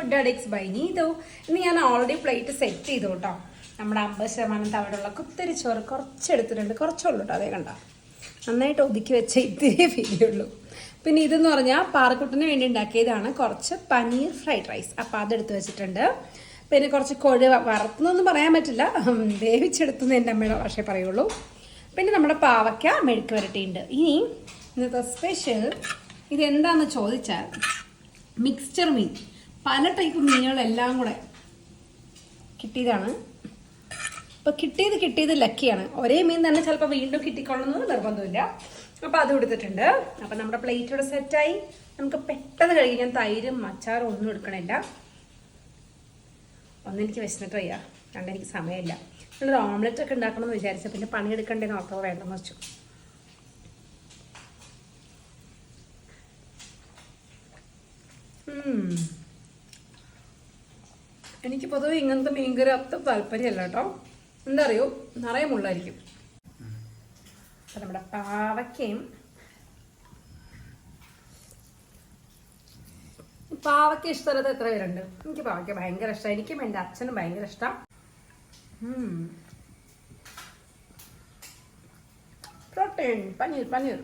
Food addicts by Neethu. ഇന്ന് ഞാൻ already plate set ചെയ്തു കേട്ടോ. നമ്മുടെ 50% തവിടുള്ള കുത്തരി ചോറ് കുറച്ചെടുത്തിട്ടുണ്ട്, കുറച്ചുള്ളൂ കേട്ടോ. അതേ കണ്ട നന്നായിട്ട് ഒതുക്കി വെച്ച ഇത്തിരി ഫീലുള്ളൂ. പിന്നെ ഇതെന്ന് പറഞ്ഞാൽ പാറക്കുട്ടിന് വേണ്ടി ഉണ്ടാക്കിയതാണ് കുറച്ച് പനീർ ഫ്രൈഡ് റൈസ്. അപ്പോൾ അതെടുത്ത് വെച്ചിട്ടുണ്ട്. പിന്നെ കുറച്ച് കൊഴുവ വറുത്തെന്നൊന്നും പറയാൻ പറ്റില്ല, വേവിച്ചെടുത്തെന്ന് എൻ്റെ അമ്മയുടെ ഭാഷയെ പറയുള്ളൂ. പിന്നെ നമ്മുടെ പാവയ്ക്ക മെഴുക്ക് വരട്ടിയുണ്ട്. ഇനി ഇന്നത്തെ സ്പെഷ്യൽ ഇതെന്താണെന്ന് ചോദിച്ചാൽ മിക്സ്ചർ മീൻ. പല ടൈപ്പ് മീനുകളെല്ലാം കൂടെ കിട്ടിയതാണ്. അപ്പോൾ കിട്ടിയത് ലക്കിയാണ്. ഒരേ മീൻ തന്നെ ചിലപ്പോൾ വീണ്ടും കിട്ടിക്കൊള്ളുന്നത് നിർബന്ധമില്ല. അപ്പോൾ അത് കൊടുത്തിട്ടുണ്ട്. അപ്പോൾ നമ്മുടെ പ്ലേറ്റ് ഇവിടെ സെറ്റായി. നമുക്ക് പെട്ടെന്ന് കഴിക്കും. ഞാൻ തൈരും അച്ചാറും ഒന്നും എടുക്കണില്ല. ഒന്നെനിക്ക് വിശന്നിട്ട് വയ്യ, രണ്ടെനിക്ക് സമയമില്ല. നല്ലൊരു ഓംലെറ്റ് ഒക്കെ ഉണ്ടാക്കണമെന്ന് വിചാരിച്ച, പിന്നെ പണിയെടുക്കണ്ടേന്ന് ഓർത്തോ വേണ്ടെന്ന് വെച്ചു. എനിക്ക് പൊതുവെ ഇങ്ങനത്തെ മീൻകറി അത്ര താല്പര്യമല്ല കേട്ടോ. എന്താ അറിയോ, നിറയെ മുള്ളായിരിക്കും. അപ്പം നമ്മുടെ പാവയ്ക്കയും പാവയ്ക്ക ഇഷ്ടമല്ലാത്ത എത്ര പേരുണ്ട്? എനിക്ക് പാവയ്ക്ക ഭയങ്കര ഇഷ്ടമാണ്. എനിക്കും എൻ്റെ അച്ഛനും ഭയങ്കര ഇഷ്ടം. പ്രോട്ടീൻ പനീർ